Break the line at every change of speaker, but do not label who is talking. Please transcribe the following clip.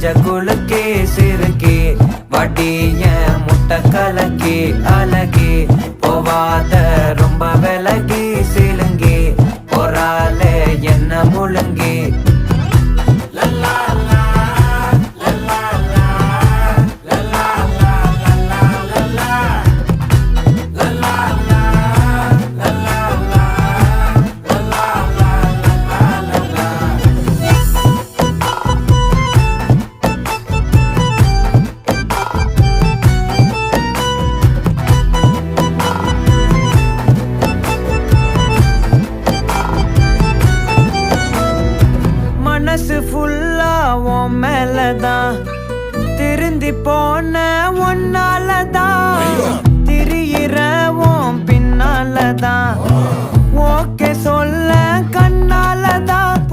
நெஞ்ச குலுக்கே சிறுக்கே வடிய முட்டை கலக்கே அழகே போவாத ரொம்ப விலகி சிலுங்கி போறாலே என்ன முழுங்கி மனசு ஃபுல்லா உன் மேலதான் திருந்தி போன ஒன்னாலதான் திரியிற உன் பின்னாலதான் ஓகே சொல்ல கண்ணால